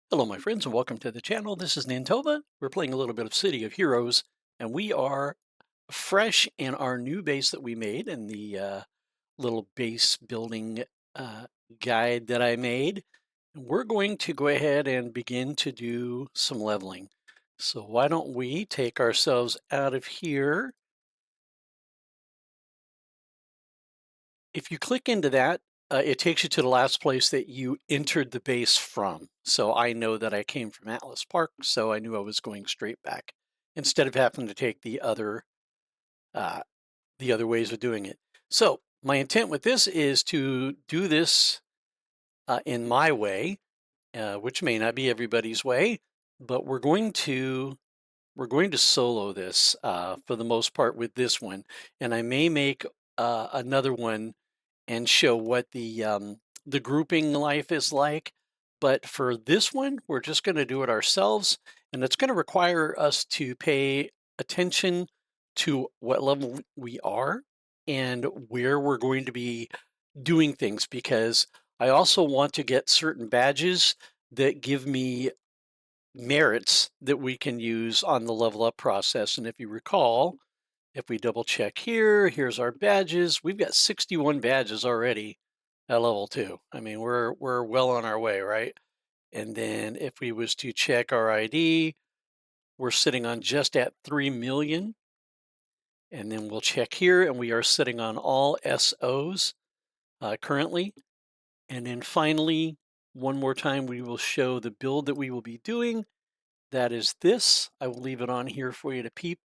Hello, my friends, and welcome to the channel. This is Nintova. We're playing a little bit of City of Heroes, and we are fresh in our new base that we made in the little base building uh, guide that I made. And we're going to go ahead and begin to do some leveling. So why don't we take ourselves out of here? If you click into that, it takes you to the last place that you entered the base from. So I know that I came from Atlas Park, so I knew I was going straight back instead of having to take uh, the other ways of doing it. So my intent with this is to do this in my way, which may not be everybody's way, but we're going to solo this for the most part with this one, and I may make another one and show what the grouping life is like. But for this one, we're just going to do it ourselves, and it's going to require us to pay attention to what level we are and where we're going to be doing things, because I also want to get certain badges that give me merits that we can use on the level up process. And if you recall, if we double check here, here's our badges. We've got 61 badges already at level 2. I mean, we're well on our way, right? And then if we was to check our ID, we're sitting on just at 3 million. And then we'll check here, and we are sitting on all SOs currently. And then finally, one more time, we will show the build that we will be doing. That is this. I will leave it on here for you to peep.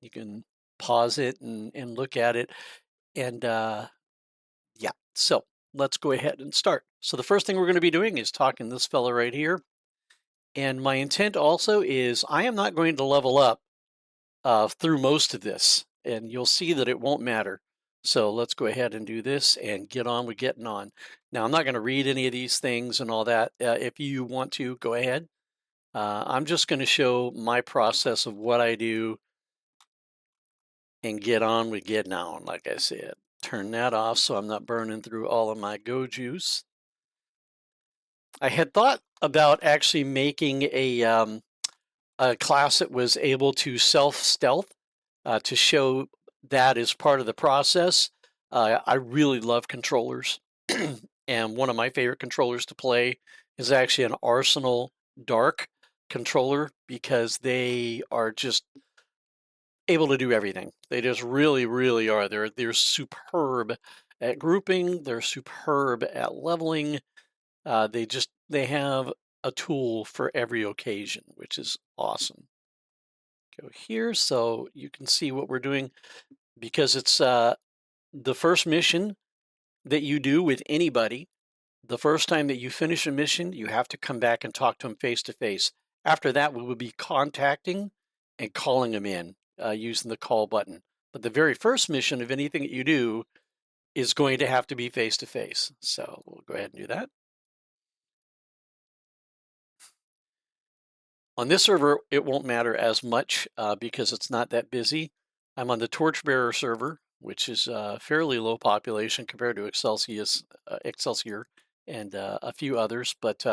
You can pause it and look at it. And yeah, so let's go ahead and start. So the first thing we're going to be doing is talking this fella right here. And my intent also is I am not going to level up through most of this, and you'll see that it won't matter. So let's go ahead and do this and get on with getting on. Now, I'm not going to read any of these things and all that. If you want to, go ahead. I'm just going to show my process of what I do and get on with getting on, like I said. Turn that off so I'm not burning through all of my go juice. I had thought about actually making a class that was able to self-stealth to show that as part of the process. I really love controllers, and one of my favorite controllers to play is actually an Arsenal Dark controller, because they are just able to do everything. They just really, really are. They're superb at grouping. They're superb at leveling. They have a tool for every occasion, which is awesome. Go here so you can see what we're doing, because it's the first mission that you do with anybody. The first time that you finish a mission, you have to come back and talk to them face to face. After that, we will be contacting and calling them in using the call button. But the very first mission of anything that you do is going to have to be face to face. So we'll go ahead and do that. On this server, it won't matter as much because it's not that busy. I'm on the Torchbearer server, which is fairly low population compared to Excelsior and a few others. But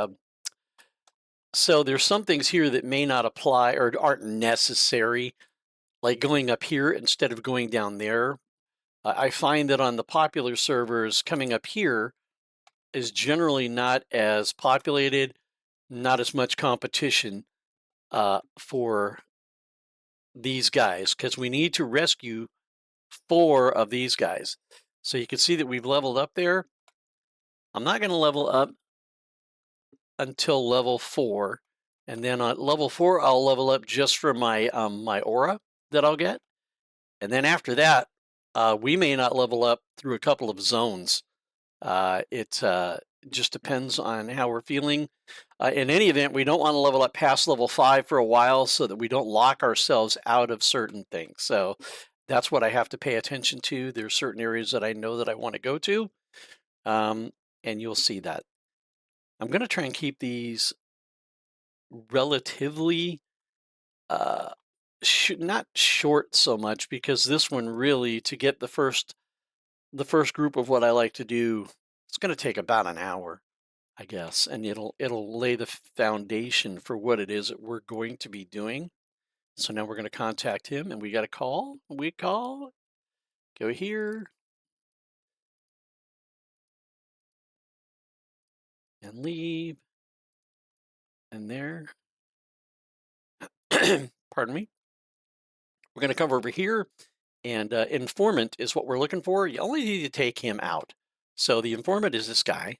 so there's some things here that may not apply or aren't necessary, like going up here instead of going down there. I find that on the popular servers, coming up here is generally not as populated, not as much competition for these guys, because we need to rescue 4 of these guys. So you can see that we've leveled up there. I'm not going to level up until level 4, and then at level 4 I'll level up just for my my aura that I'll get, and then after that we may not level up through a couple of zones. It just depends on how we're feeling. In any event, we don't want to level up past level 5 for a while so that we don't lock ourselves out of certain things. So that's what I have to pay attention to. There's certain areas that I know that I want to go to, and you'll see that. I'm going to try and keep these relatively not short so much, because this one really, to get the first group of what I like to do, it's going to take about an hour. I guess, and it'll lay the foundation for what it is that we're going to be doing. So now we're going to contact him, and we got a call. We call, go here, and leave, and there. Pardon me. We're going to come over here, and informant is what we're looking for. You only need to take him out. So the informant is this guy,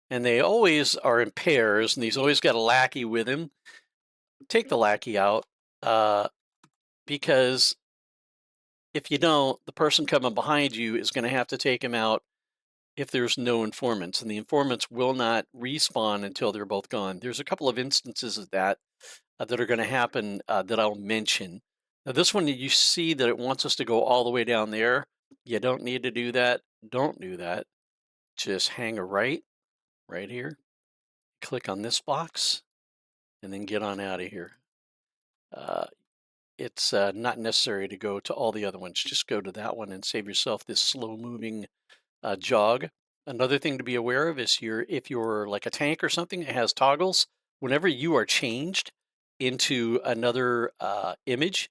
and they always are in pairs, and he's always got a lackey with him. Take the lackey out, because if you don't, the person coming behind you is going to have to take him out if there's no informants, and the informants will not respawn until they're both gone. There's a couple of instances of that that are going to happen that I'll mention. Now, this one, you see that it wants us to go all the way down there. You don't need to do that. Don't do that. Just hang a right here. Click on this box, and then get on out of here. It's not necessary to go to all the other ones. Just go to that one and save yourself this slow-moving jog. Another thing to be aware of is if you're like a tank or something, it has toggles. Whenever you are changed into another image,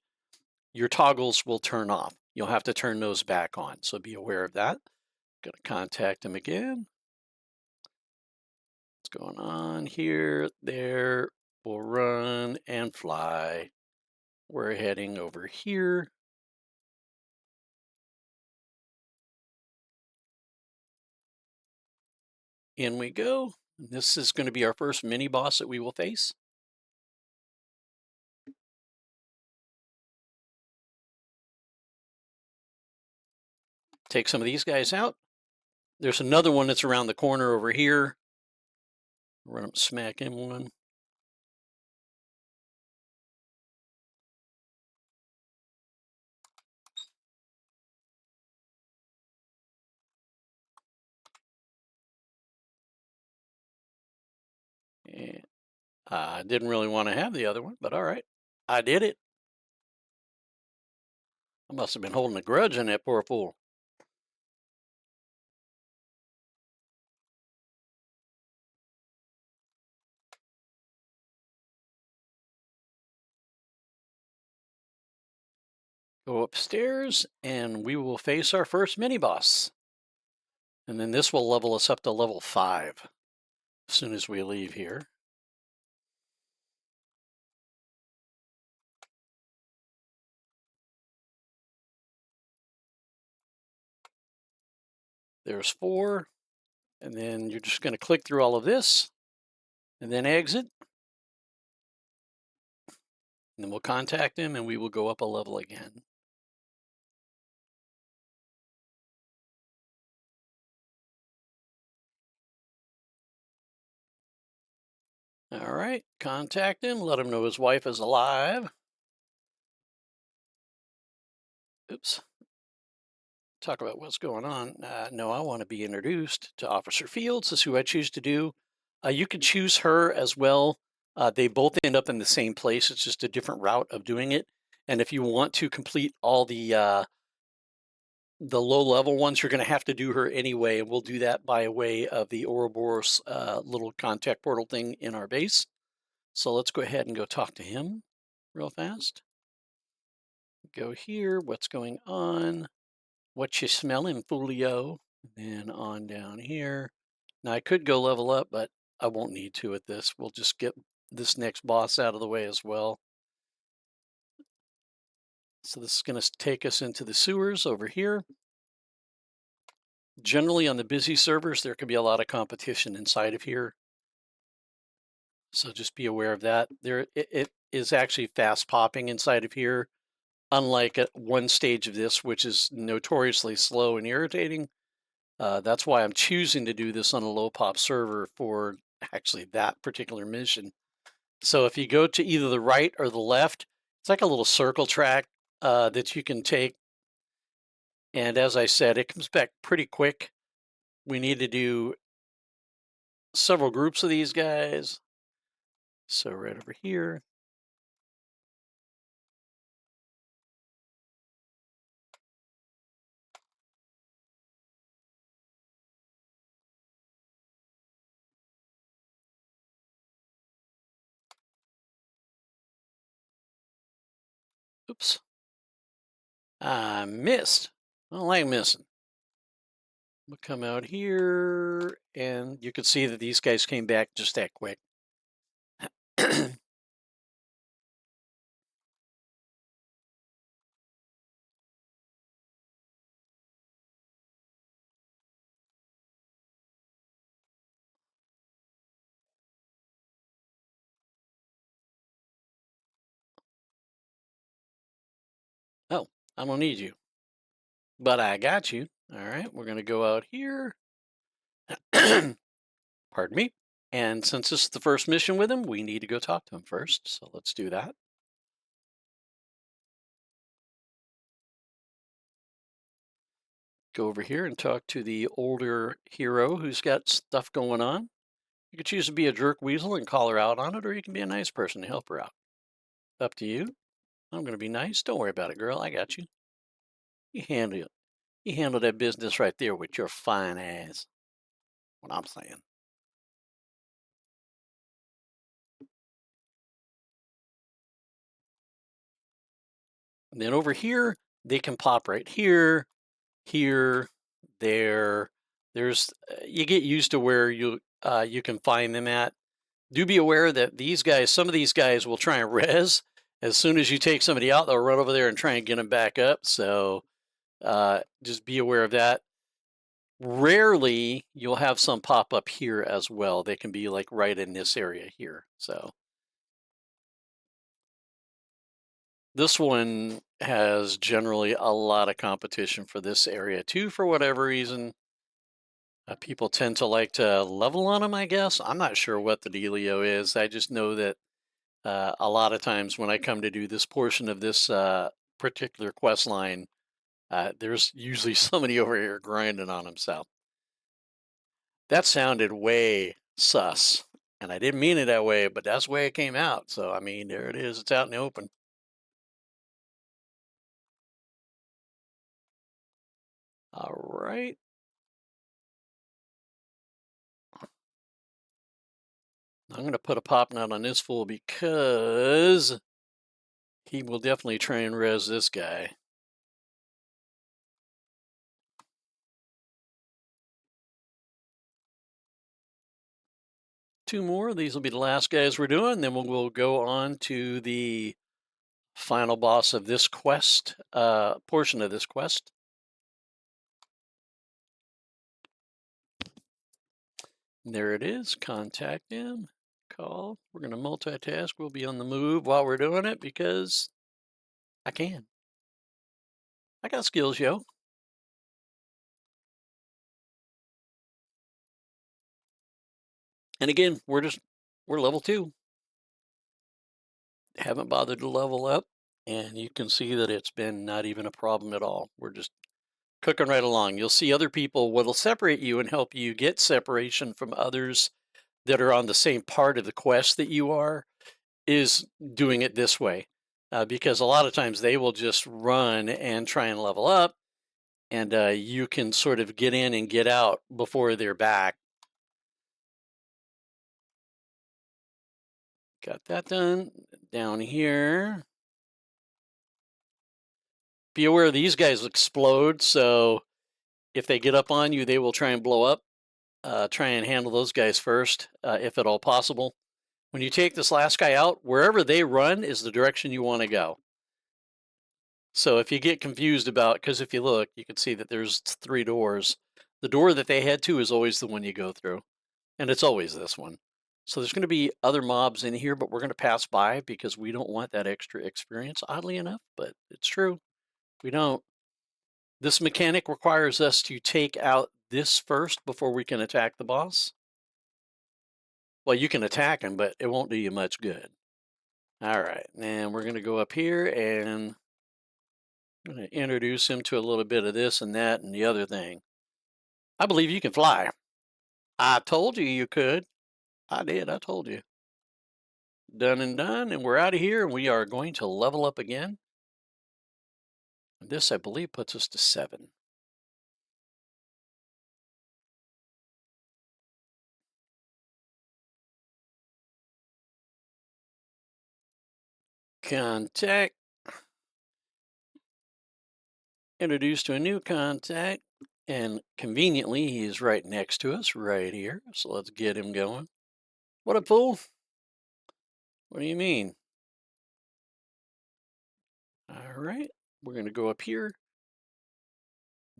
your toggles will turn off. You'll have to turn those back on. So be aware of that. Going to contact him again. What's going on here? There. We'll run and fly. We're heading over here. In we go. This is going to be our first mini boss that we will face. Take some of these guys out. There's another one that's around the corner over here. Run up, smack him one. And I didn't really want to have the other one, but all right. I did it. I must have been holding a grudge on that poor fool. Go upstairs, and we will face our first mini boss. And then this will level us up to level 5 as soon as we leave here. There's 4. And then you're just going to click through all of this and then exit. And then we'll contact him, and we will go up a level again. All right, contact him, let him know his wife is alive. Oops. Talk about what's going on. No, I want to be introduced to Officer Fields. This is who I choose to do. You can choose her as well. They both end up in the same place. It's just a different route of doing it. And if you want to complete all the low-level ones, you're going to have to do her anyway, and we'll do that by way of the Ouroboros little contact portal thing in our base. So let's go ahead and go talk to him real fast. Go here. What's going on? What you smelling, Foolio? And on down here. Now I could go level up, but I won't need to at this. We'll just get this next boss out of the way as well. So this is going to take us into the sewers over here. Generally on the busy servers, there could be a lot of competition inside of here. So just be aware of that. It is actually fast popping inside of here, unlike at one stage of this, which is notoriously slow and irritating. That's why I'm choosing to do this on a low pop server for actually that particular mission. So if you go to either the right or the left, it's like a little circle track that you can take. And as I said, it comes back pretty quick. We need to do several groups of these guys. So right over here. Oops. I missed. I don't like missing. We'll come out here, and you can see that these guys came back just that quick. Oh, I don't need you, but I got you. All right, we're going to go out here. Pardon me. And since this is the first mission with him, we need to go talk to him first. So let's do that. Go over here and talk to the older hero who's got stuff going on. You could choose to be a jerk weasel and call her out on it, or you can be a nice person to help her out. Up to you. I'm going to be nice. Don't worry about it, girl. I got you. You handle it. You handle that business right there with your fine ass. What I'm saying. And then over here, they can pop right here, here, there. There's you get used to where you can find them at. Do be aware that these guys, some of these guys will try and res. As soon as you take somebody out, they'll run over there and try and get them back up. So just be aware of that. Rarely you'll have some pop up here as well. They can be like right in this area here. So this one has generally a lot of competition for this area too, for whatever reason. People tend to like to level on them, I guess. I'm not sure what the dealio is. I just know that a lot of times when I come to do this portion of this particular quest line, there's usually somebody over here grinding on himself. That sounded way sus. And I didn't mean it that way, but that's the way it came out. So, I mean, there it is. It's out in the open. All right. I'm going to put a pop knot on this fool because he will definitely try and res this guy. Two more. These will be the last guys we're doing. Then we'll go on to the final boss of this quest, portion of this quest. There it is. Contact him. Call. We're going to multitask. We'll be on the move while we're doing it because I can. I got skills, yo. And again, we're level 2. Haven't bothered to level up, and you can see that it's been not even a problem at all. We're just cooking right along. You'll see other people what'll separate you and help you get separation from others that are on the same part of the quest that you are is doing it this way. Because a lot of times they will just run and try and level up, and you can sort of get in and get out before they're back. Got that done. Down here. Be aware these guys explode, so if they get up on you, they will try and blow up. Try and handle those guys first, if at all possible. When you take this last guy out, wherever they run is the direction you want to go. So if you get confused about, because if you look, you can see that there's 3 doors. The door that they head to is always the one you go through, and it's always this one. So there's going to be other mobs in here, but we're going to pass by because we don't want that extra experience, oddly enough, but it's true. We don't. This mechanic requires us to take out this first before we can attack the boss. Well, you can attack him, but it won't do you much good. All right, and we're going to go up here and I'm going to introduce him to a little bit of this and that and the other thing. I believe you can fly. I told you you could. I did. I told you. Done and done, and we're out of here, and we are going to level up again. This, I believe, puts us to 7. Contact. introduced to a new contact, and conveniently, he's right next to us, right here. So let's get him going. What up, fool? What do you mean? All right, we're going to go up here.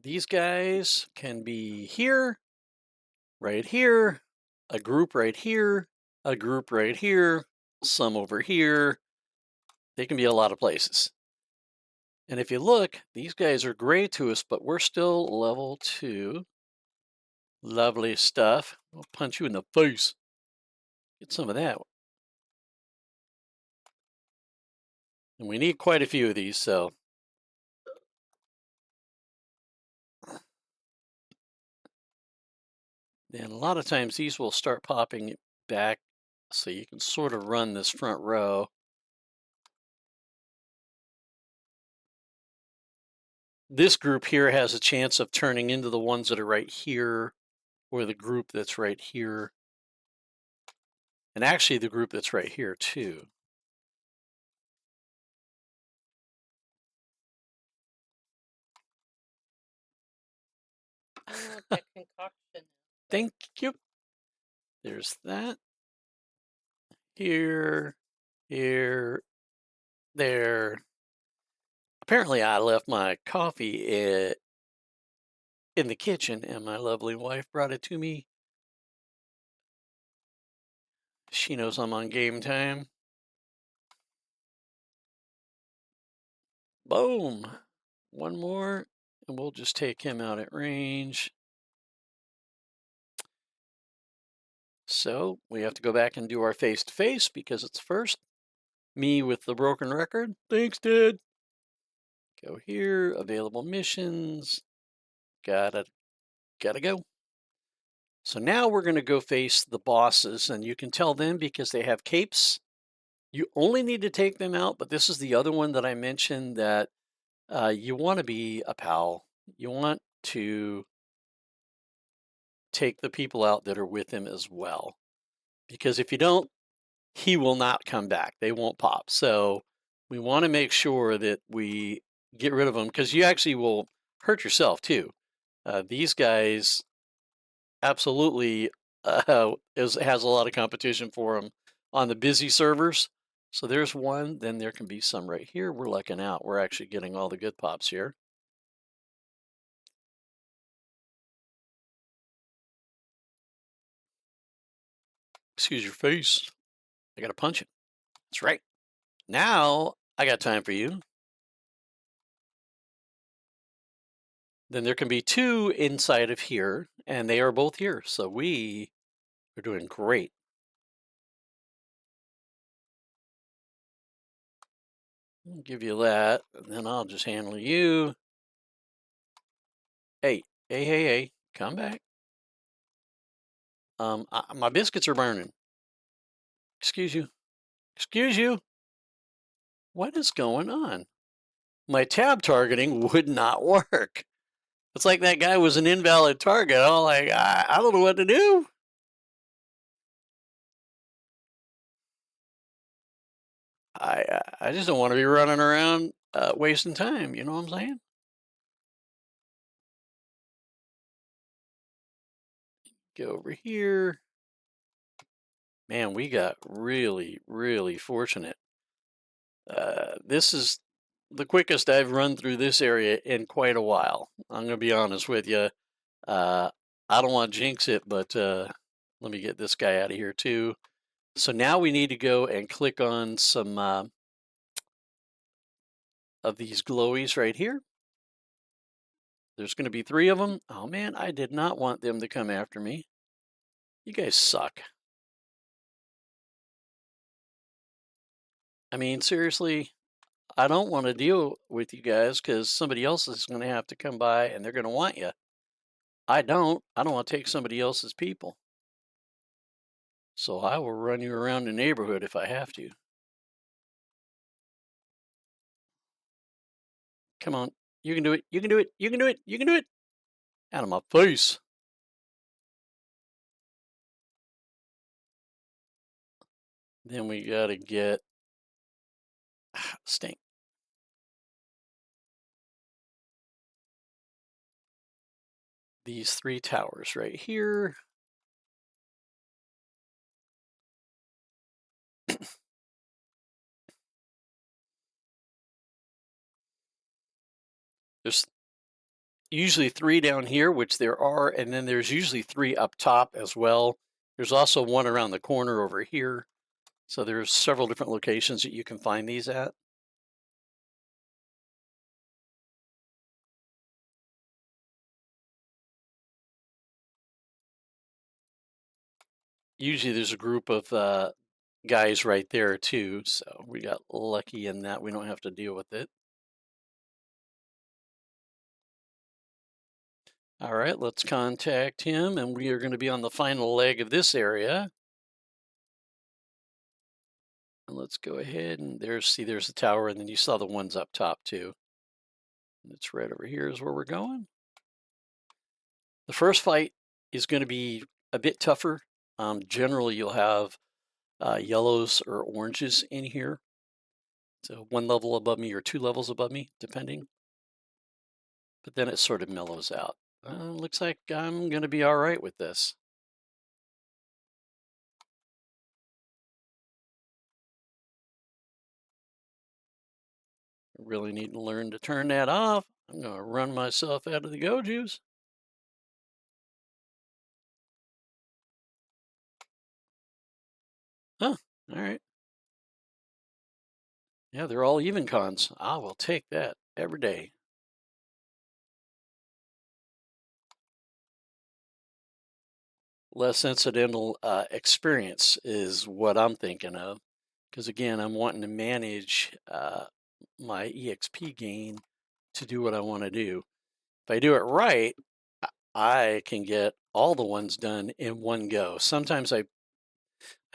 These guys can be here, right here, a group right here, a group right here, some over here. They can be a lot of places. And if you look, these guys are gray to us, but we're still level 2. Lovely stuff. I'll punch you in the face. Get some of that. And we need quite a few of these, so. And a lot of times these will start popping back, so you can sort of run this front row. This group here has a chance of turning into the ones that are right here, or the group that's right here. And actually the group that's right here too. That concoction. Thank you. There's that. Here, here, there. Apparently I left my coffee in the kitchen, and my lovely wife brought it to me. She knows I'm on game time. Boom. One more, and we'll just take him out at range. So we have to go back and do our face-to-face because it's first. Me with the broken record. Thanks, Dad. Go here, available missions. Gotta go. So now we're going to go face the bosses, and you can tell them because they have capes. You only need to take them out, but this is the other one that I mentioned that you want to be a pal. You want to take the people out that are with him as well. Because if you don't, he will not come back. They won't pop. So we want to make sure that we get rid of them because you actually will hurt yourself too. These guys absolutely has a lot of competition for them on the busy servers. So there's one, then there can be some right here. We're lucking out. We're actually getting all the good pops here. Excuse your face. I got to punch it. That's right. Now I got time for you. Then there can be 2 inside of here, and they are both here. So we are doing great. I'll give you that, and then I'll just handle you. Hey, come back. My biscuits are burning. Excuse you. Excuse you. What is going on? My tab targeting would not work. It's like that guy was an invalid target. I'm like, I don't know what to do. I just don't want to be running around wasting time. You know what I'm saying? Go over here. Man, we got really, really fortunate. This is the quickest I've run through this area in quite a while. I'm going to be honest with you. I don't want to jinx it, but let me get this guy out of here too. So now we need to go and click on some of these glowies right here. There's going to be 3 of them. Oh man, I did not want them to come after me. You guys suck. I mean, seriously, I don't want to deal with you guys because somebody else is going to have to come by and they're going to want you. I don't want to take somebody else's people. So I will run you around the neighborhood if I have to. Come on. You can do it. You can do it. You can do it. You can do it. Out of my face. Then we got to get stink. these 3 towers right here. There's usually 3 down here, which there are, and then there's usually 3 up top as well. There's also one around the corner over here. So there's several different locations that you can find these at. Usually there's a group of guys right there too, so we got lucky in that we don't have to deal with it. All right, let's contact him, and we are going to be on the final leg of this area. And let's go ahead and there's the tower, and then you saw the ones up top too. And it's right over here is where we're going. The first fight is going to be a bit tougher. Generally, you'll have yellows or oranges in here. So 1 level above me or 2 levels above me, depending. But then it sort of mellows out. Looks like I'm going to be all right with this. I really need to learn to turn that off. I'm going to run myself out of the go juice. Huh, all right. Yeah, they're all even cons. I will take that every day. Less incidental experience is what I'm thinking of. Because again, I'm wanting to manage my EXP gain to do what I want to do. If I do it right, I can get all the ones done in one go. Sometimes I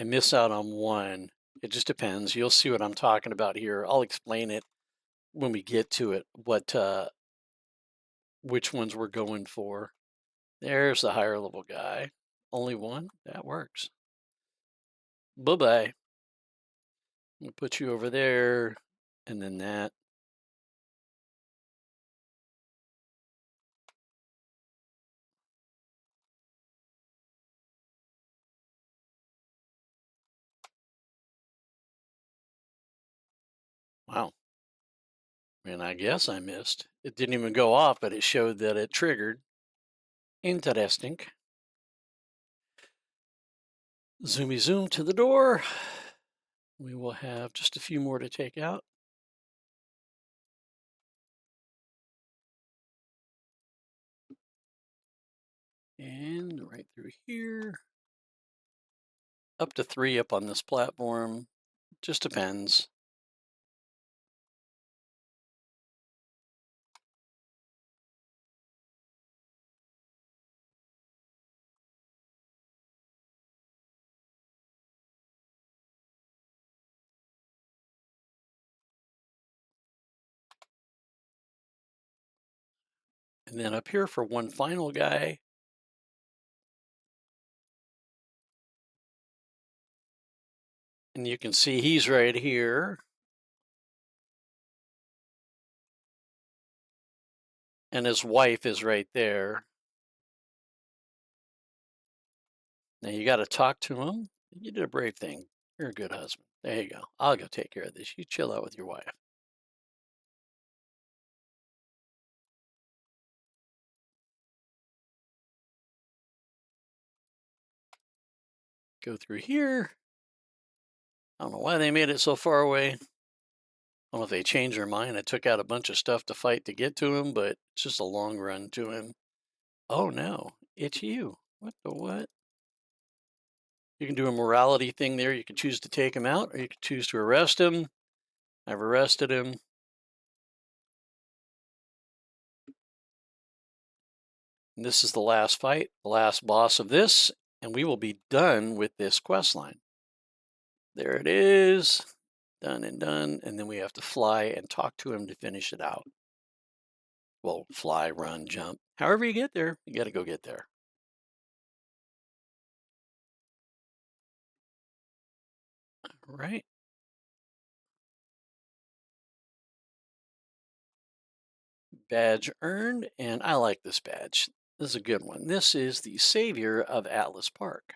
miss out on one. It just depends. You'll see what I'm talking about here. I'll explain it when we get to it, what which ones we're going for. There's the higher level guy. Only one? That works. Bye-bye. I'm gonna put you over there, and then that. Wow. And I guess I missed. It didn't even go off, but it showed that it triggered. Interesting. Zoomy zoom to the door. We will have just a few more to take out. And right through here. Up to 3 up on this platform. Just depends. And then up here for one final guy. And you can see he's right here. And his wife is right there. Now you got to talk to him. You did a brave thing. You're a good husband. There you go. I'll go take care of this. You chill out with your wife. Go through here. I don't know why they made it so far away. I don't know if they changed their mind. I took out a bunch of stuff to fight to get to him, but it's just a long run to him. Oh no, it's you. What the what? You can do a morality thing there. You can choose to take him out, or you can choose to arrest him. I've arrested him. And this is the last fight, the last boss of this, and we will be done with this quest line. There it is. Done and done. And then we have to fly and talk to him to finish it out. Well, fly, run, jump. However you get there, you got to go get there. All right. Badge earned, and I like this badge. This is a good one. This is the savior of Atlas Park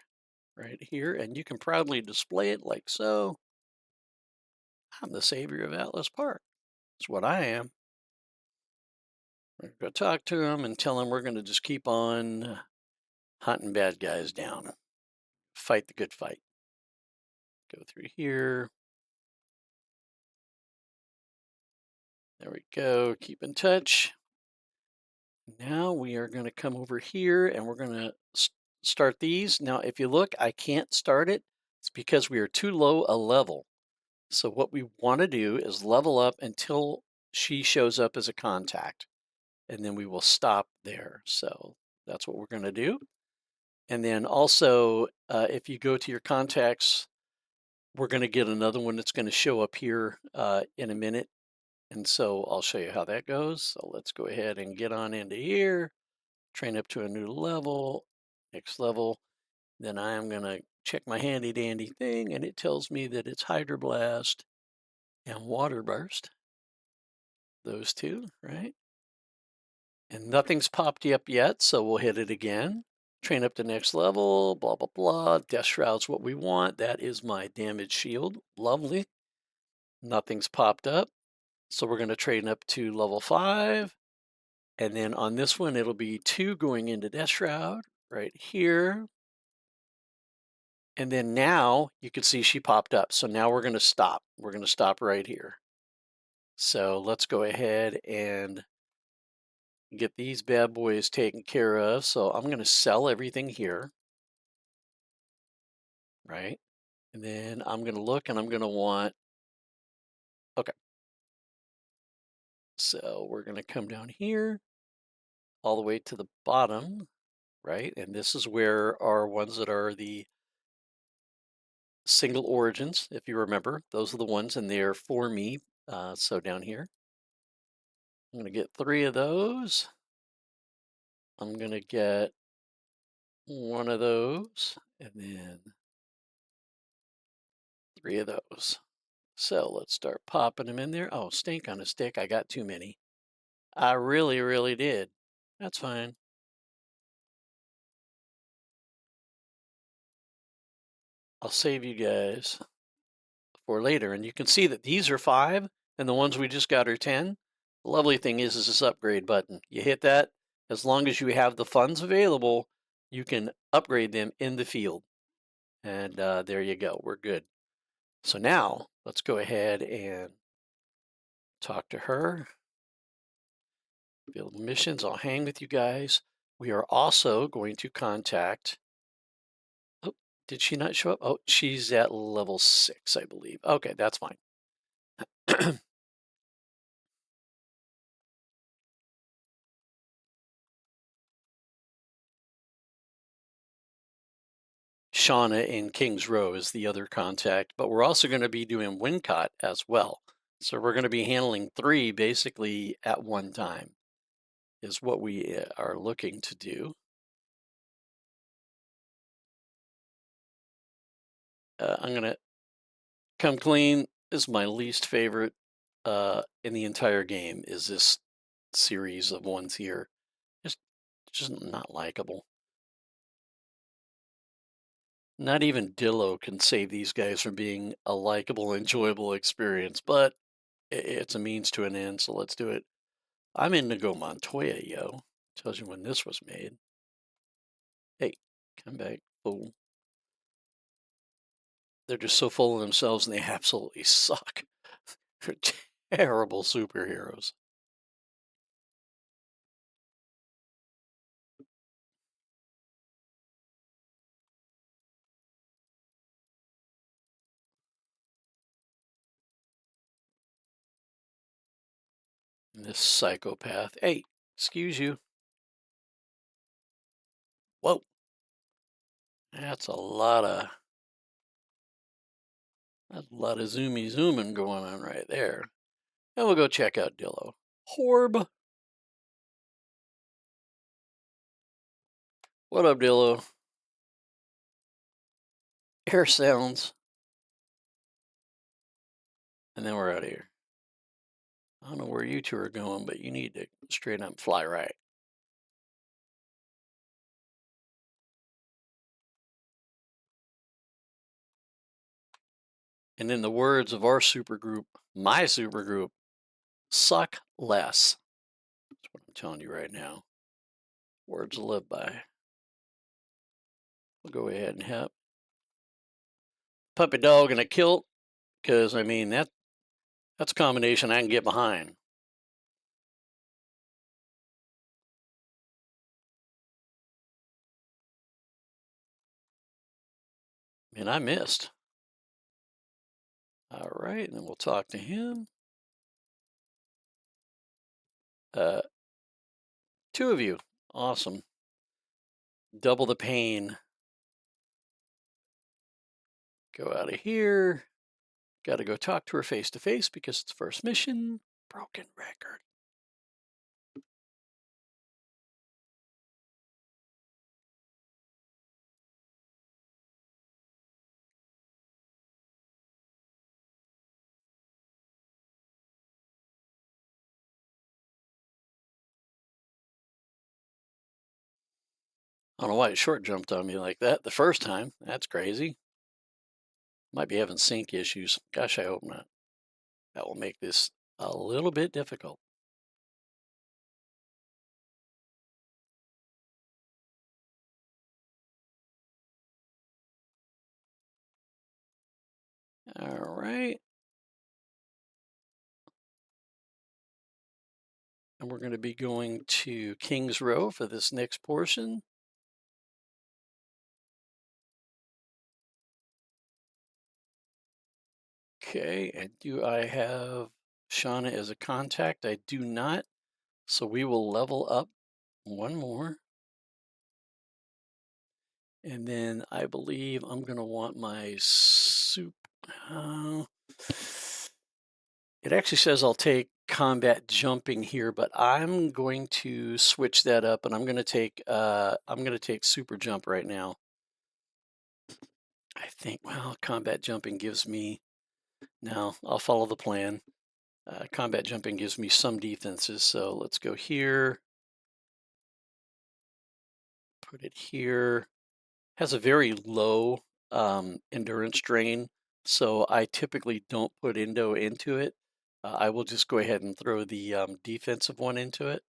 right here, and you can proudly display it like so. I'm the savior of Atlas Park. That's what I am. We're going to go talk to him and tell him we're going to just keep on hunting bad guys down. Fight the good fight. Go through here. There we go. Keep in touch. Now we are going to come over here and we're going to start these. Now, if you look, I can't start it. It's because we are too low a level. So what we want to do is level up until she shows up as a contact, and then we will stop there. So that's what we're going to do. And then also, if you go to your contacts, we're going to get another one that's going to show up here in a minute. And so I'll show you how that goes. So let's go ahead and get on into here, train up to a new level, next level. Then I'm going to check my handy dandy thing, and it tells me that it's Hydroblast and Water Burst. Those two, right? And nothing's popped up yet, so we'll hit it again. Train up to next level, blah, blah, blah. Death Shroud's what we want. That is my damage shield. Lovely. Nothing's popped up. So we're going to train up to level 5. And then on this one, it'll be 2 going into Death Shroud right here. And then now you can see she popped up. So now we're going to stop. We're going to stop right here. So let's go ahead and get these bad boys taken care of. So I'm going to sell everything here, right? And then I'm going to look and I'm going to want, okay. So we're going to come down here all the way to the bottom, right? And this is where our ones that are the single origins, if you remember, those are the ones and they're for me. So down here, I'm going to get 3 of those. I'm going to get 1 of those and then 3 of those. So let's start popping them in there. Oh, stink on a stick. I got too many. I really, really did. That's fine. I'll save you guys for later. And you can see that these are 5 and the ones we just got are 10. The lovely thing is this upgrade button. You hit that, as long as you have the funds available, you can upgrade them in the field. And there you go. We're good. So now let's go ahead and talk to her. Field missions. I'll hang with you guys. We are also going to contact. Oh, did she not show up? Oh, she's at level 6, I believe. Okay, that's fine. Shauna in Kings Row is the other contact, but we're also going to be doing Wincott as well. So we're going to be handling 3 basically at one time is what we are looking to do. I'm going to come clean. This is my least favorite in the entire game is this series of ones here. Just not likable. Not even Dillo can save these guys from being a likable, enjoyable experience, but it's a means to an end, so let's do it. I'm in Nago Montoya, yo. Tells you when this was made. Hey, come back, fool. They're just so full of themselves and they absolutely suck. They're terrible superheroes. This psychopath. Hey, excuse you. Whoa. That's a lot of zoomy zooming going on right there. And we'll go check out Dillo. Horb. What up, Dillo? Air sounds. And then we're out of here. I don't know where you two are going, but you need to straight up fly right. And in the words of our supergroup, my supergroup, suck less. That's what I'm telling you right now. Words to live by. We'll go ahead and have puppy dog and a kilt, because I mean that's a combination I can get behind. And I missed. All right, and then we'll talk to him. Two of you. Awesome. Double the pain. Go out of here. Got to go talk to her face to face because it's first mission. Broken record. I don't know why it short jumped on me like that the first time. That's crazy. Might be having sync issues. Gosh, I hope not. That will make this a little bit difficult. All right. And we're going to be going to King's Row for this next portion. Okay, and do I have Shauna as a contact? I do not. So we will level up one more. And then I believe I'm going to want my soup. It actually says I'll take combat jumping here, but I'm going to switch that up, and I'm going to take super jump right now. I think, well, combat jumping gives me, no, I'll follow the plan. Combat jumping gives me some defenses, so let's go here. Put it here. Has a very low endurance drain, so I typically don't put Indo into it. I will just go ahead and throw the defensive one into it.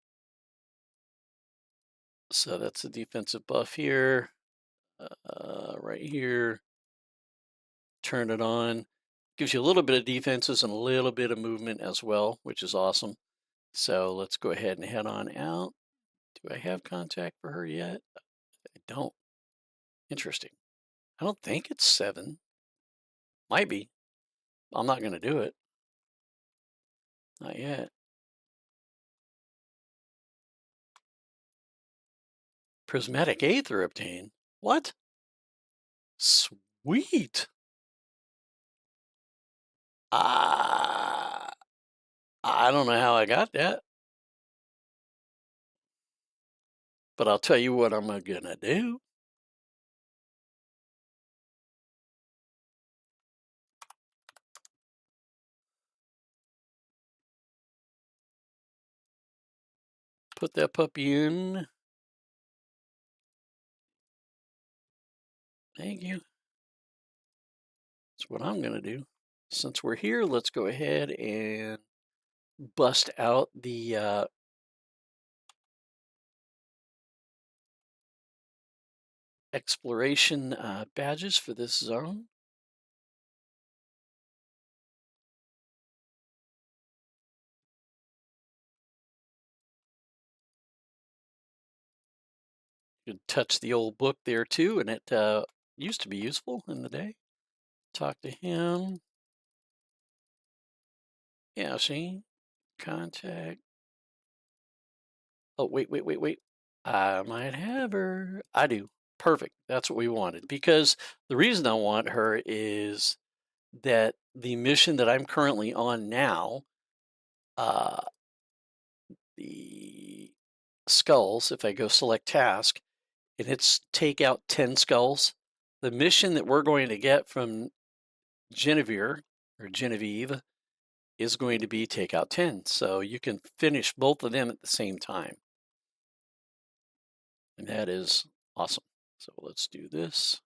So that's the defensive buff here, right here. Turn it on. Gives you a little bit of defenses and a little bit of movement as well, which is awesome. So let's go ahead and head on out. Do I have contact for her yet? I don't. Interesting. I don't think it's 7. Might be. I'm not going to do it. Not yet. Prismatic Aether obtained. What? Sweet. I don't know how I got that, but I'll tell you what I'm gonna do. Put that puppy in. Thank you. That's what I'm gonna do. Since we're here, let's go ahead and bust out the exploration badges for this zone. You could touch the old book there too, and it used to be useful in the day. Talk to him. Yeah, see? Contact. Oh, wait. I might have her. I do. Perfect. That's what we wanted. Because the reason I want her is that the mission that I'm currently on now, uh, the skulls, if I go select task, and it's take out 10 skulls, the mission that we're going to get from Genevieve is going to be take out 10. So you can finish both of them at the same time. And that is awesome. So let's do this.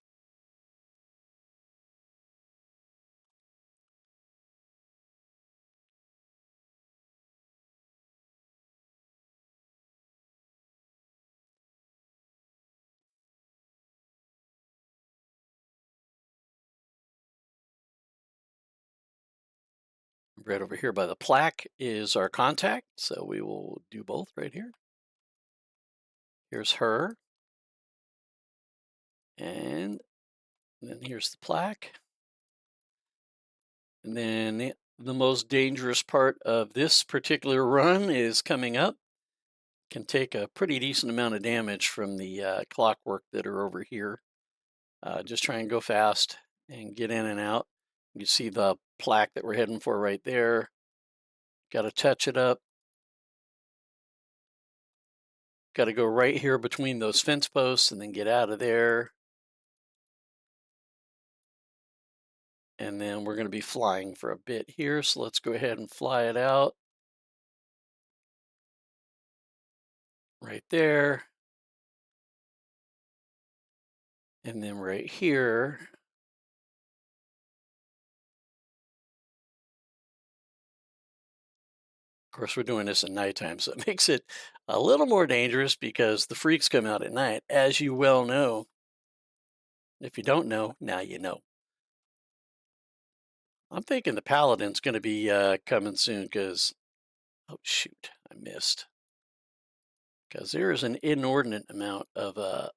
right over here by the plaque is our contact, so we will do both right here. Here's her, and then here's the plaque. And then the most dangerous part of this particular run is coming up. Can take a pretty decent amount of damage from the clockwork that are over here. Just try and go fast and get in and out. You see the plaque that we're heading for right there. Got to touch it up. Got to go right here between those fence posts and then get out of there. And then we're going to be flying for a bit here. So let's go ahead and fly it out. Right there. And then right here. Of course, we're doing this at nighttime, so it makes it a little more dangerous because the freaks come out at night, as you well know. If you don't know, now you know. I'm thinking the Paladin's going to be coming soon because, oh shoot, I missed. Because there is an inordinate amount of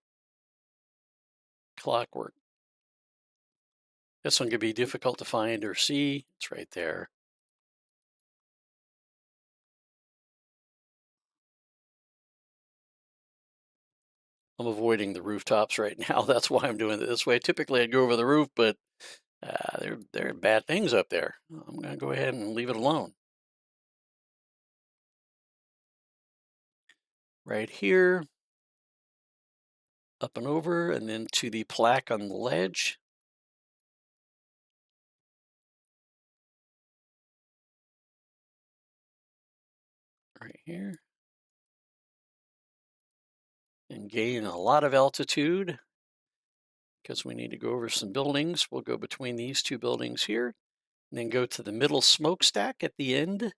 clockwork. This one could be difficult to find or see. It's right there. I'm avoiding the rooftops right now. That's why I'm doing it this way. Typically, I'd go over the roof, but there are bad things up there. I'm going to go ahead and leave it alone. Right here, up and over, and then to the plaque on the ledge. Right here. And gain a lot of altitude because we need to go over some buildings. We'll go between these two buildings here, and then go to the middle smokestack at the end.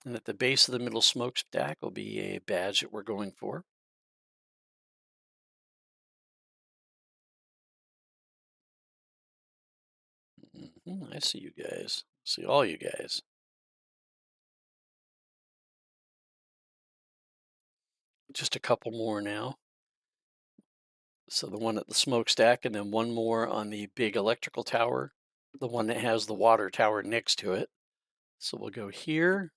And at the base of the middle smokestack will be a badge that we're going for. I see you guys. See all you guys. Just a couple more now. So the one at the smokestack, and then one more on the big electrical tower, the one that has the water tower next to it. So we'll go here.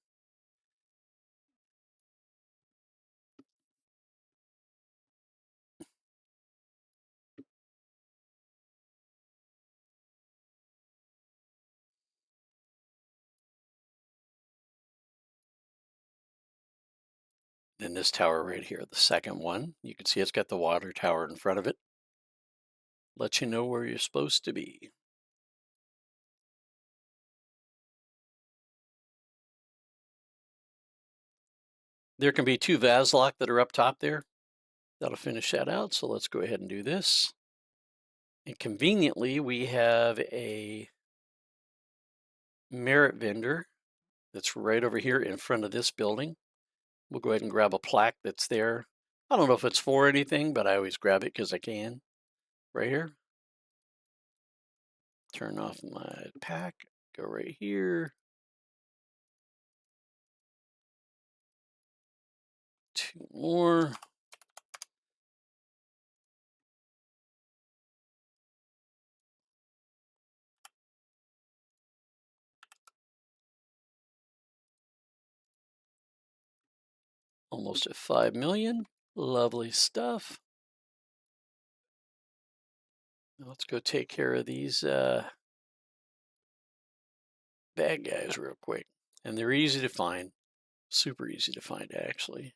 Then this tower right here, the second one, you can see it's got the water tower in front of it. Let you know where you're supposed to be. There can be two Vaslok that are up top there. That'll finish that out. So let's go ahead and do this. And conveniently, we have a merit vendor that's right over here in front of this building. We'll go ahead and grab a plaque that's there. I don't know if it's for anything, but I always grab it because I can. Right here. Turn off my pack. Go right here. Two more. Almost at 5 million. Lovely stuff. Let's go take care of these bad guys real quick. And they're easy to find. Super easy to find, actually.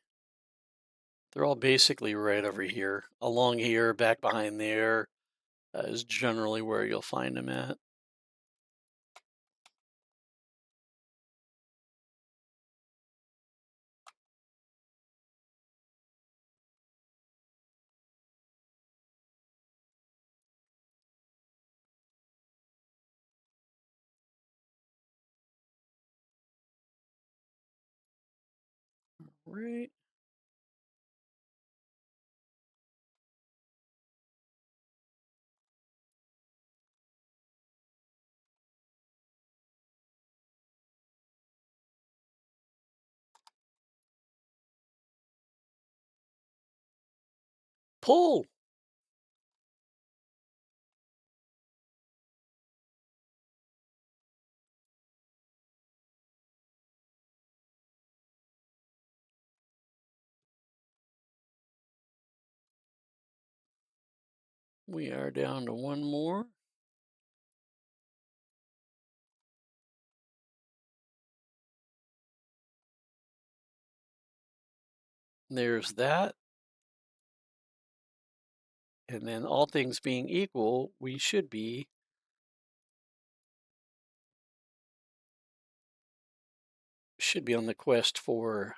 They're all basically right over here. Along here, back behind there is generally where you'll find them at. Right. Pull. We are down to one more. There's that. And then all things being equal, we should be on the quest for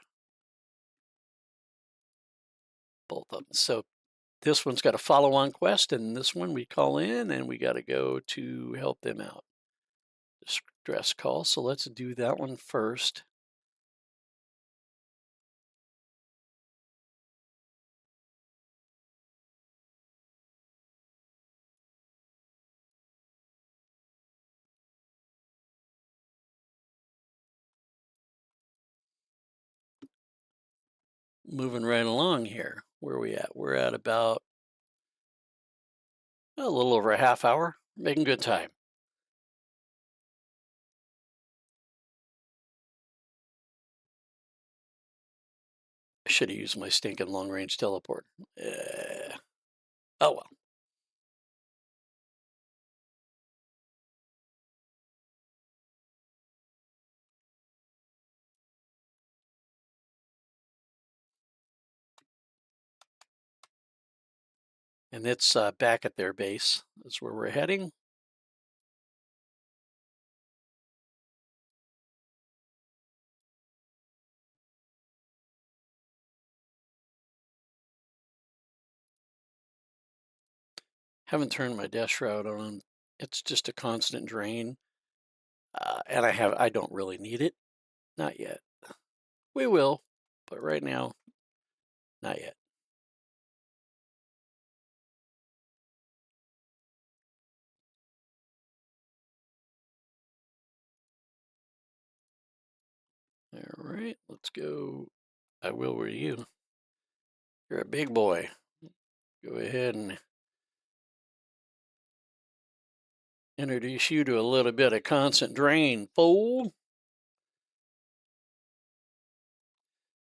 both of them. So this one's got a follow-on quest, and this one we call in and we got to go to help them out. Distress call. So let's do that one first. Moving right along here. Where are we at? We're at about a little over a half hour. Making good time. I should have used my stinking long range teleport. Oh well. And it's back at their base. That's where we're heading. Haven't turned my death shroud on. It's just a constant drain. And I don't really need it. Not yet. We will, but right now, not yet. All right, let's go. I will with you. You're a big boy. Go ahead and introduce you to a little bit of constant drain, fool.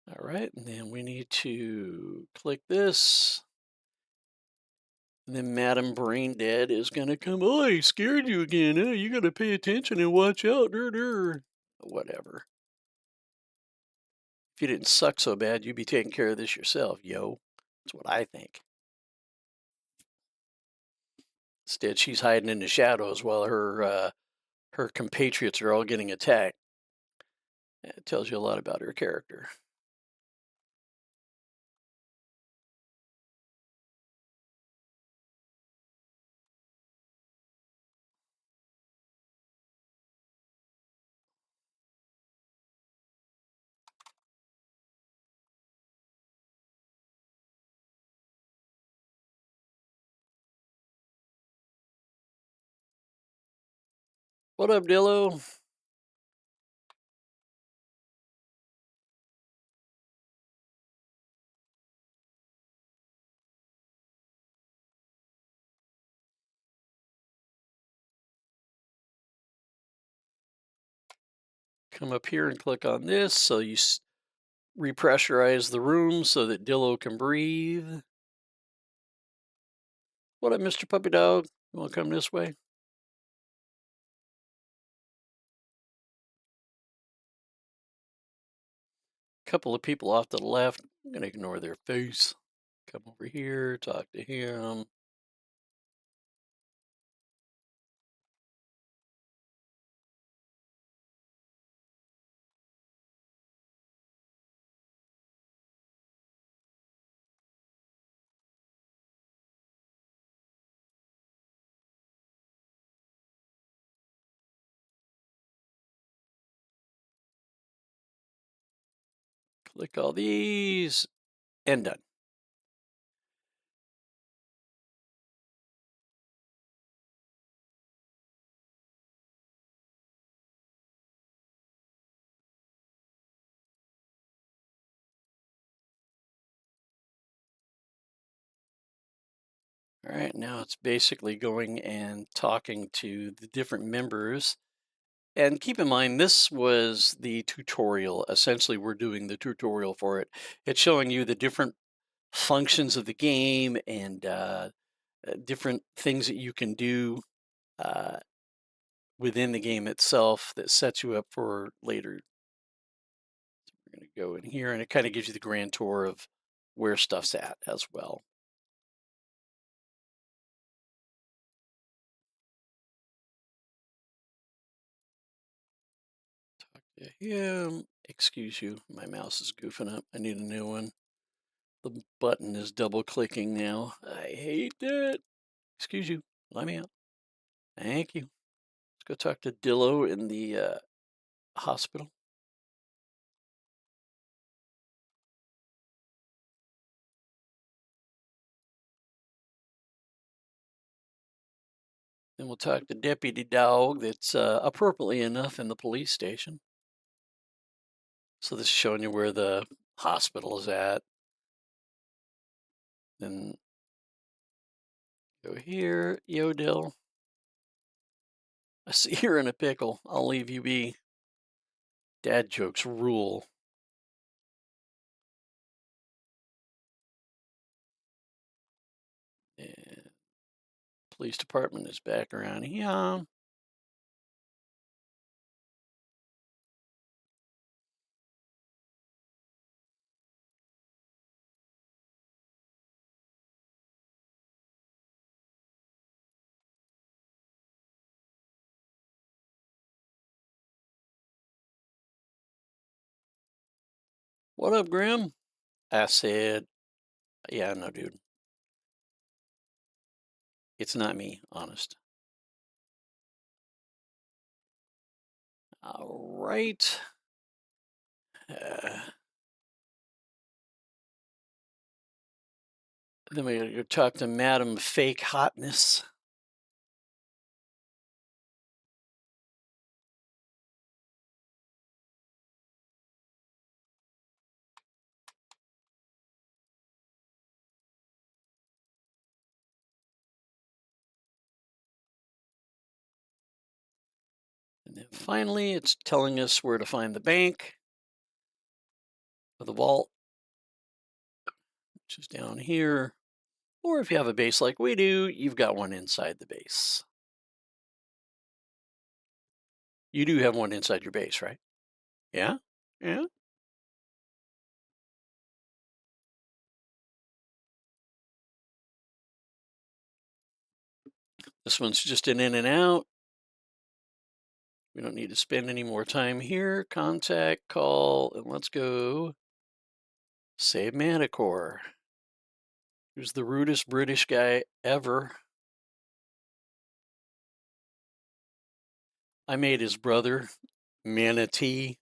All right, and then we need to click this. And then Madam Brain Dead is going to come. Oh, I scared you again. Oh, you got to pay attention and watch out. Whatever. If you didn't suck so bad, you'd be taking care of this yourself, yo. That's what I think. Instead, she's hiding in the shadows while her compatriots are all getting attacked. It tells you a lot about her character. What up, Dillo? Come up here and click on this so you repressurize the room so that Dillo can breathe. What up, Mr. Puppy Dog? You want to come this way? Couple of people off to the left. I'm going to ignore their face. Come over here, talk to him. Click all these and done. All right, now it's basically going and talking to the different members. And keep in mind, this was the tutorial. Essentially, we're doing the tutorial for it. It's showing you the different functions of the game and different things that you can do uh, within the game itself that sets you up for later. We're going to go in here, and it kind of gives you the grand tour of where stuff's at as well. Talk to him. Excuse you, my mouse is goofing up. I need a new one. The button is double clicking now. I hate that. Excuse you. Let me out. Thank you. Let's go talk to Dillo in the hospital. Then we'll talk to Deputy Dog that's appropriately enough in the police station. So this is showing you where the hospital is at. Then go here, yo Dill. I see you're in a pickle. I'll leave you be. Dad jokes rule. And police department is back around here. What up, Grim? I said, yeah, no, dude. It's not me, honest. All right. Then we gotta go talk to Madam Fake Hotness. And then finally, it's telling us where to find the bank or the vault, which is down here. Or if you have a base like we do, you've got one inside the base. You do have one inside your base, right? Yeah? Yeah? This one's just an in and out. We don't need to spend any more time here. Contact, call, and let's go save Manticore. Who's the rudest British guy ever. I made his brother, Manatee.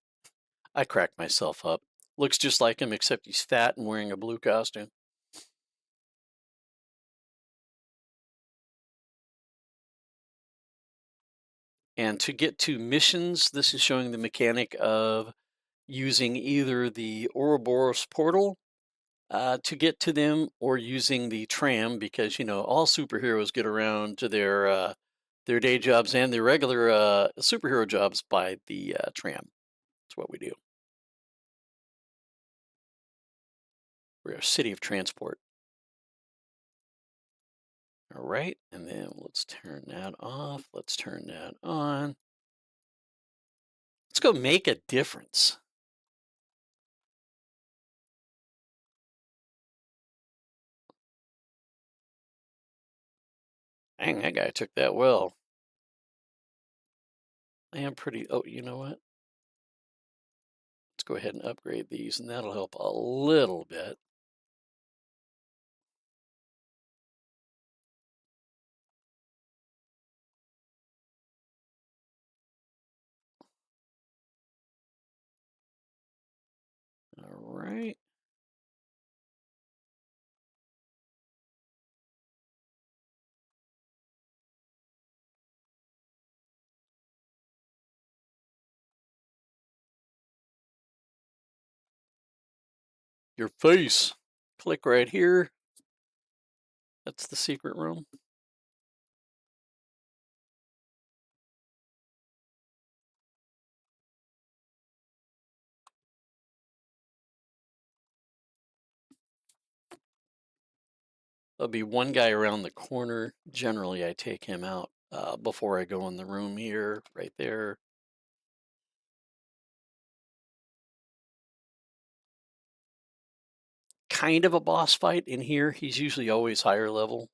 I cracked myself up. Looks just like him, except he's fat and wearing a blue costume. And to get to missions, this is showing the mechanic of using either the Ouroboros portal to get to them or using the tram because, you know, all superheroes get around to their day jobs and their regular superhero jobs by the tram. That's what we do. We're a city of transport. All right, and then let's turn that off. Let's turn that on. Let's go make a difference. Dang, that guy took that well. I am pretty, oh, you know what? Let's go ahead and upgrade these, and that'll help a little bit. All right. Your face. Click right here. That's the secret room. There'll be one guy around the corner. Generally, I take him out before I go in the room here, right there. Kind of a boss fight in here. He's usually always higher level,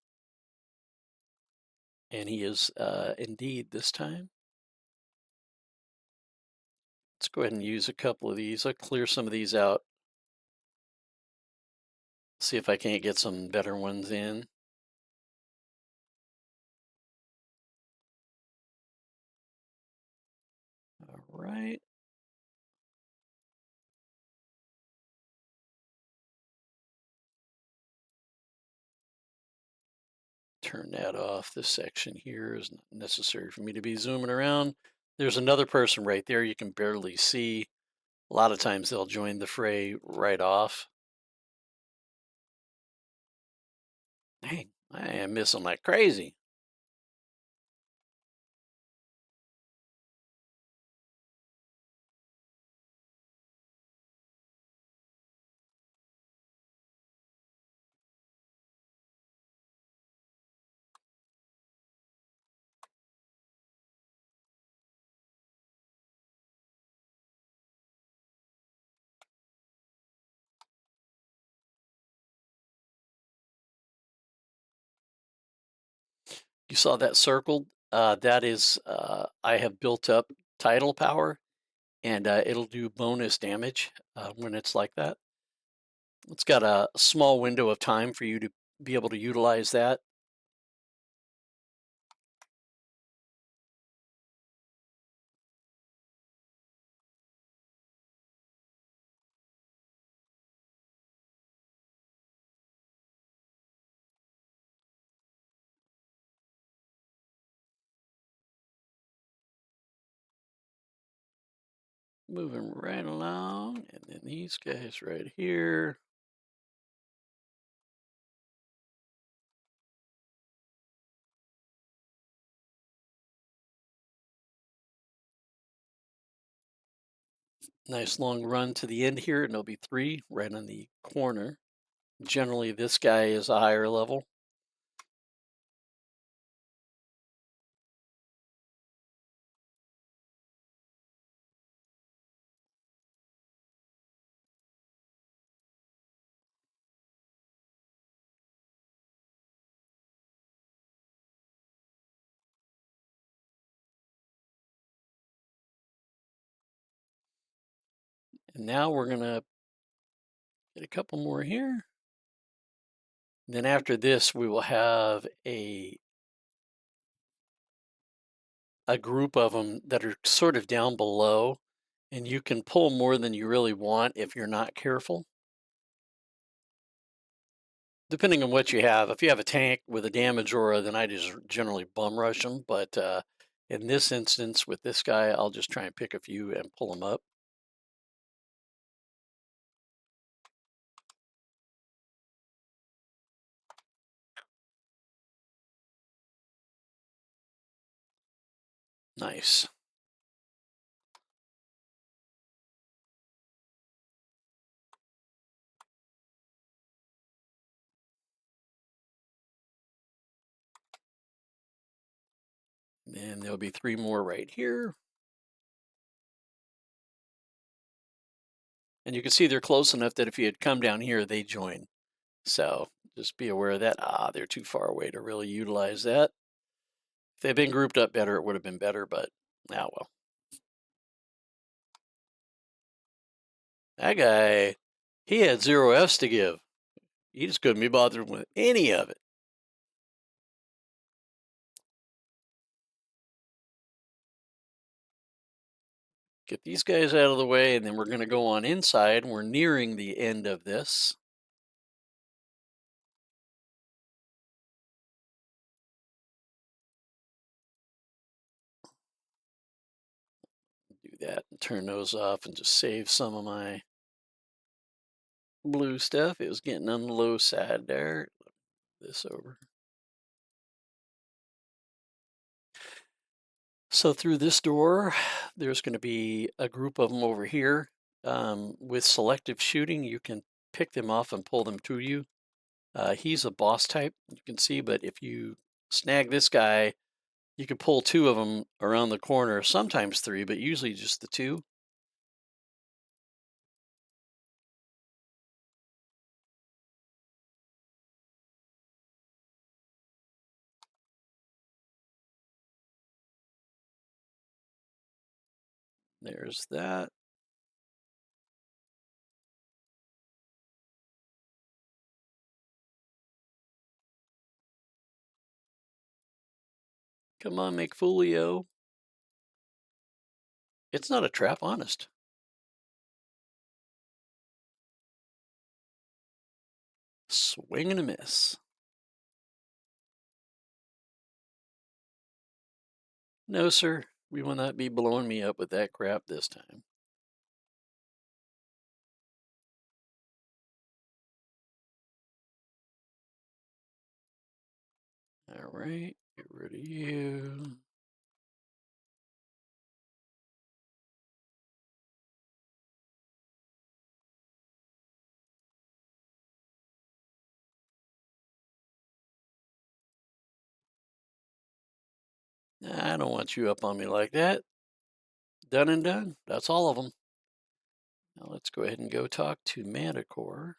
and he is indeed this time. Let's go ahead and use a couple of these. I'll clear some of these out. See if I can't get some better ones in. All right. Turn that off. This section here is not necessary for me to be zooming around. There's another person right there you can barely see. A lot of times they'll join the fray right off. Dang, I am missing like crazy. You saw that circled? That is, I have built up tidal power, and it'll do bonus damage when it's like that. It's got a small window of time for you to be able to utilize that. Moving right along, and then these guys right here. Nice long run to the end here, and there'll be three right on the corner. Generally, this guy is a higher level. And now we're gonna get a couple more here. Then after this, we will have a group of them that are sort of down below, and you can pull more than you really want if you're not careful. Depending on what you have. If you have a tank with a damage aura, then I just generally bum rush them. But in this instance, with this guy, I'll just try and pick a few and pull them up. Nice. And there'll be three more right here. And you can see they're close enough that if you had come down here, they join. So just be aware of that. They're too far away to really utilize that. If they'd been grouped up better, it would have been better, but well. That guy, he had 0 Fs to give. He just couldn't be bothered with any of it. Get these guys out of the way, and then we're going to go on inside. We're nearing the end of this. Do that and turn those off and just save some of my blue stuff. It was getting on the low side there. this over. So through this door, there's going to be a group of them over here. With selective shooting, you can pick them off and pull them to you. He's a boss type, you can see, but if you snag this guy, you can pull two of them around the corner, sometimes three, but usually just the two. There's that. Come on, make Folio. It's not a trap, honest. Swing and a miss. No, sir. We will not be blowing me up with that crap this time. All right, get rid of you. I don't want you up on me like that. Done and done. That's all of them. Now let's go ahead and go talk to Manticore.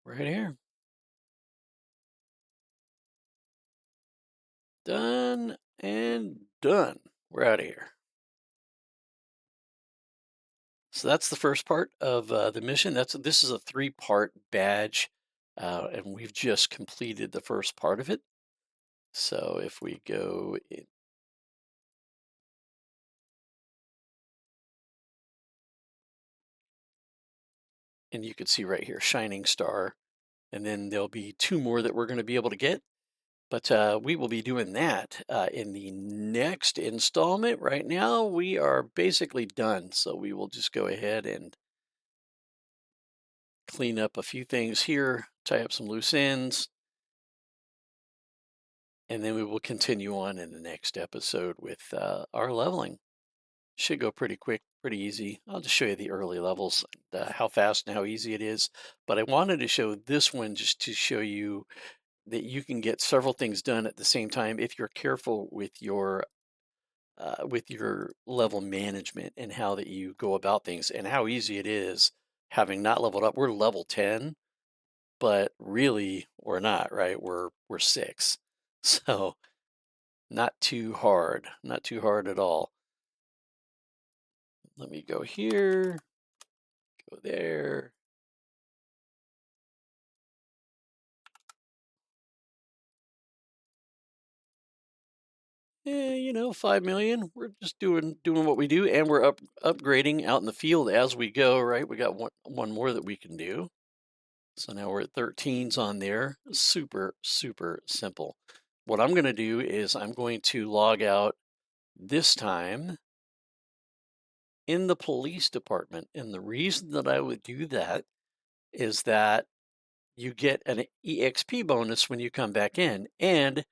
Right here. Done and done. We're out of here. So that's the first part of the mission. This is a 3-part badge, and we've just completed the first part of it. So if we go in, and you can see right here, Shining Star, and then there'll be 2 more that we're going to be able to get. But we will be doing that in the next installment. Right now, we are basically done. So we will just go ahead and clean up a few things here, tie up some loose ends, and then we will continue on in the next episode with our leveling. Should go pretty quick, pretty easy. I'll just show you the early levels, how fast and how easy it is. But I wanted to show this one just to show you that you can get several things done at the same time if you're careful with your level management and how that you go about things and how easy it is having not leveled up. We're level 10, but really we're not, right? We're 6. So not too hard, not too hard at all. Let me go here, go there. You know, 5 million. We're just doing what we do, and we're upgrading out in the field as we go, right? We got one more that we can do. So now we're at 13s on there. Super, super simple. What I'm going to do is I'm going to log out this time in the police department. And the reason that I would do that is that you get an EXP bonus when you come back in. And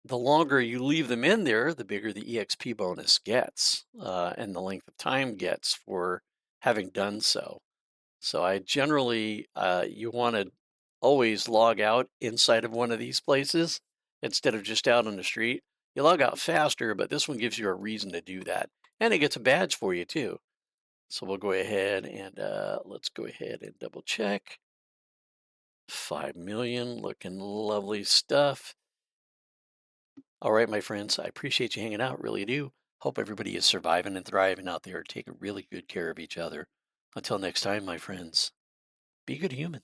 the longer you leave them in there, the bigger the EXP bonus gets and the length of time gets for having done so. So I generally, you want to always log out inside of one of these places instead of just out on the street. You log out faster, but this one gives you a reason to do that. And it gets a badge for you too. So we'll go ahead and let's go ahead and double check. 5 million, looking lovely stuff. All right, my friends, I appreciate you hanging out, really do. Hope everybody is surviving and thriving out there, taking really good care of each other. Until next time, my friends, be good humans.